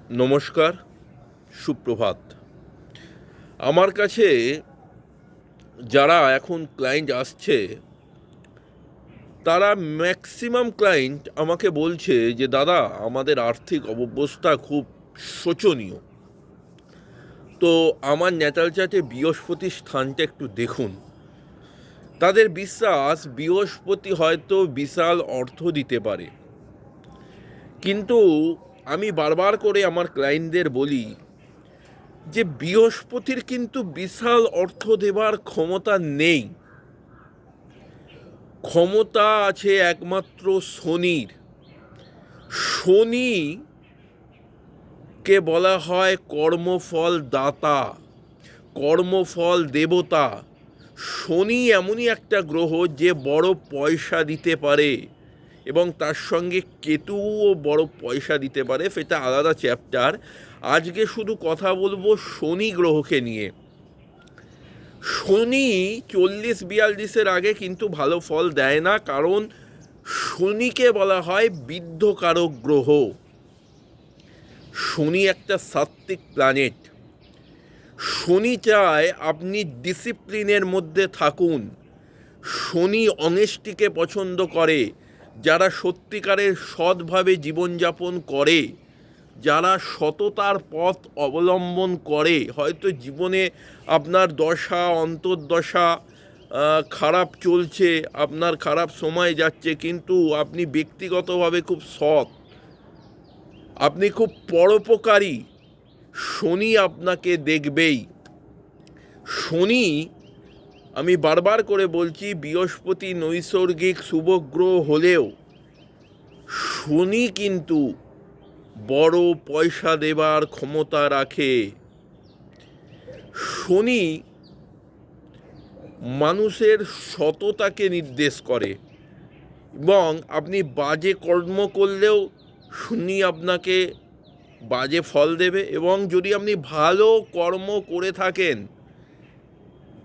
নমস্কার, সুপ্রভাত। আমার কাছে যারা এখন ক্লায়েন্ট আসছে, তারা ম্যাক্সিমাম ক্লায়েন্ট আমাকে বলছে যে দাদা, আমাদের আর্থিক অবস্থা খুব শোচনীয়। তো আমার ন্যাটাল চার্টে বৃহস্পতির স্থানটা একটু দেখুন। তাদের বিশ্বাস বৃহস্পতি হয়তো বিশাল অর্থ দিতে পারে, কিন্তু আমি বারবার করে আমার ক্লায়েন্টদের বলি যে বৃহস্পতির কিন্তু বিশাল অর্থ দেবার ক্ষমতা নেই। ক্ষমতা আছে একমাত্র শনির। শনিকে বলা হয় কর্মফল দাতা, কর্মফল দেবতা। শনি এমনই একটা গ্রহ যে বড় পয়সা দিতে পারে, এবং তার সঙ্গে কেতুও বড় পয়সা দিতে পারে, সেটা আলাদা চ্যাপ্টার। আজকে শুধু কথা বলবো শনি গ্রহকে নিয়ে। শনি 40-42-এর আগে কিন্তু ভালো ফল দেয় না, কারণ শনিকে বলা হয় বিদ্ধকারক গ্রহ। শনি একটা সাত্ত্বিক প্ল্যানেট। শনি চায় আপনি ডিসিপ্লিনের মধ্যে থাকুন। শনি অনেস্টিকে পছন্দ করে। যারা সত্যিকারের সৎভাবে জীবনযাপন করে, যারা সততার পথ অবলম্বন করে, হয়তো জীবনে আপনার দশা অন্তর্দশা খারাপ চলছে, আপনার খারাপ সময় যাচ্ছে, কিন্তু আপনি ব্যক্তিগতভাবে খুব সৎ, আপনি খুব পরোপকারী, শনি আপনাকে দেখবেই। শনি, আমি বারবার করে বলছি, বৃহস্পতি নৈসর্গিক শুভ গ্রহ হলেও শনি কিন্তু বড় পয়সা দেবার ক্ষমতা রাখে। শনি মানুষের সততাকে নির্দেশ করে, এবং আপনি বাজে কর্ম করলেও শনি আপনাকে বাজে ফল দেবে, এবং যদি আপনি ভালো কর্ম করে থাকেন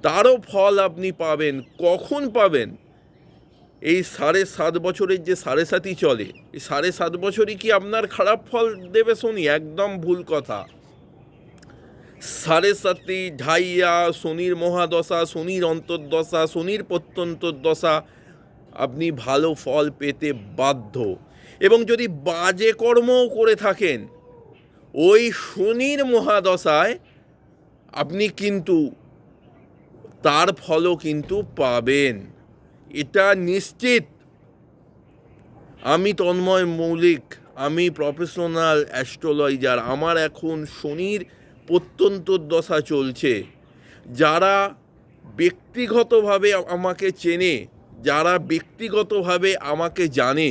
তারও ফল আপনি পাবেন। কখন পাবেন? এই 7.5 বছরের যে 7.5 চলে, এই 7.5 বছরই কি আপনার খারাপ ফল দেবে শনি? একদম ভুল কথা। 7.5 ঢাইয়া শনির মহাদশা, শনির অন্তর্দশা, শনির প্রত্যন্তর্দশা, আপনি ভালো ফল পেতে বাধ্য। এবং যদি বাজে কর্মও করে থাকেন, ওই শনির মহাদশায় আপনি কিন্তু তার ফলও কিন্তু পাবেন, এটা নিশ্চিত। আমি তন্ময় মৌলিক, আমি প্রফেশনাল অ্যাস্ট্রোলজার। আমার এখন শনির প্রত্যন্তর্দশা চলছে। যারা ব্যক্তিগতভাবে আমাকে চেনে, যারা ব্যক্তিগতভাবে আমাকে জানে,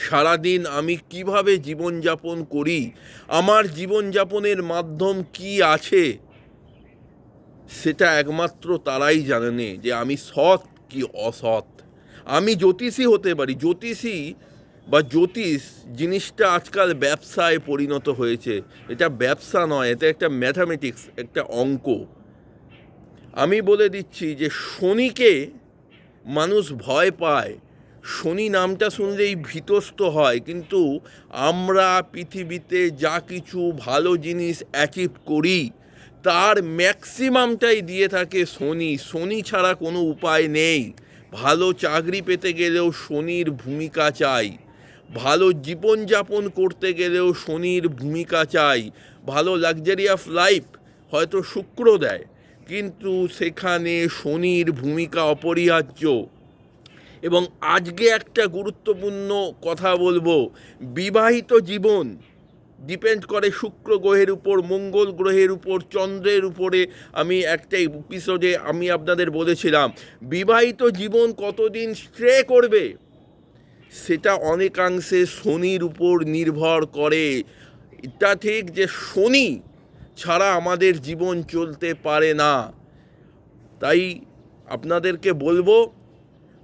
সারাদিন আমি কিভাবে জীবনযাপন করি, আমার জীবনযাপনের মাধ্যম কি আছে, সেটা একমাত্র তারাই জানে যে আমি সৎ কি অসৎ। আমি জ্যোতিষী হতে পারি। জ্যোতিষী বা জ্যোতিষ জিনিসটা আজকাল ব্যবসায় পরিণত হয়েছে। এটা ব্যবসা নয়, এটা একটা ম্যাথামেটিক্স, একটা অঙ্ক। আমি বলে দিচ্ছি যে শনিকে মানুষ ভয় পায়, শনি নামটা শুনলেই ভীতস্ত হয়, কিন্তু আমরা পৃথিবীতে যা কিছু ভালো জিনিস অ্যাচিভ করি তার ম্যাক্সিমামটাই দিয়ে থাকে শনি। শনি ছাড়া কোনো উপায় নেই। ভালো চাকরি পেতে গেলেও শনির ভূমিকা চাই, ভালো জীবনযাপন করতে গেলেও শনির ভূমিকা চাই। ভালো লাক্সারি অফ লাইফ হয়তো শুক্র দেয়, কিন্তু সেখানে শনির ভূমিকা অপরিহার্য। এবং আজকে একটা গুরুত্বপূর্ণ কথা বলবো, বিবাহিত জীবন ডিপেন্ড করে শুক্র গ্রহের উপর, মঙ্গল গ্রহের উপর, চন্দ্রের উপরে। আমি একটা এপিসোডে আমি আপনাদের বলেছিলাম, বিবাহিত জীবন কতদিন স্ট্রে করবে সেটা অনেকাংশে শনির উপর নির্ভর করে। এটা ঠিক যে শনি ছাড়া আমাদের জীবন চলতে পারে না। তাই আপনাদেরকে বলবো,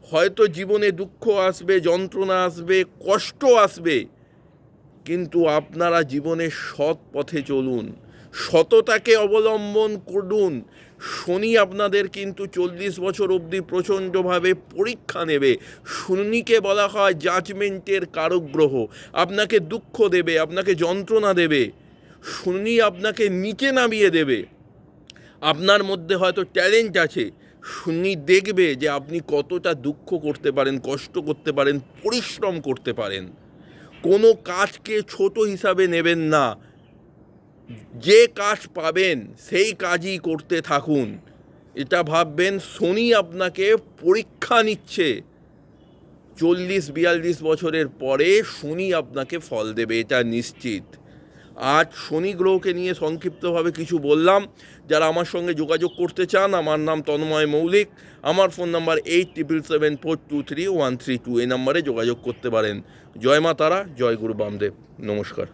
হয়তো জীবনে দুঃখ আসবে, যন্ত্রণা আসবে, কষ্ট আসবে, কিন্তু আপনারা জীবনে সৎ পথে চলুন, সততাকে অবলম্বন করুন। শনি আপনাদের কিন্তু 40 বছর অবধি প্রচণ্ডভাবে পরীক্ষা নেবে। শনিকে বলা হয় জাজমেন্টের কারক গ্রহ। আপনাকে দুঃখ দেবে, আপনাকে যন্ত্রণা দেবে, শনি আপনাকে নিচে নামিয়ে দেবে। আপনার মধ্যে হয়তো ট্যালেন্ট আছে, শনি দেখবে যে আপনি কতটা দুঃখ করতে পারেন, কষ্ট করতে পারেন, পরিশ্রম করতে পারেন। কোনো কাজকে ছোট হিসাবে নেবেন না, যে কাজ পাবেন সেই কাজই করতে থাকুন। এটা ভাববেন শনি আপনাকে পরীক্ষা নিচ্ছে। 40-42 বছরের পরে শনি আপনাকে ফল দেবে, এটা নিশ্চিত। আজ শনি গ্রহকে নিয়ে সংক্ষিপ্তভাবে কিছু বললাম। যারা আমার সঙ্গে যোগাযোগ করতে চান, আমার নাম তন্ময় মৌলিক, আমার ফোন নাম্বার 877423 132, এই নাম্বারে যোগাযোগ করতে পারেন। জয় মা তারা, জয় গুরু বামদেব, নমস্কার।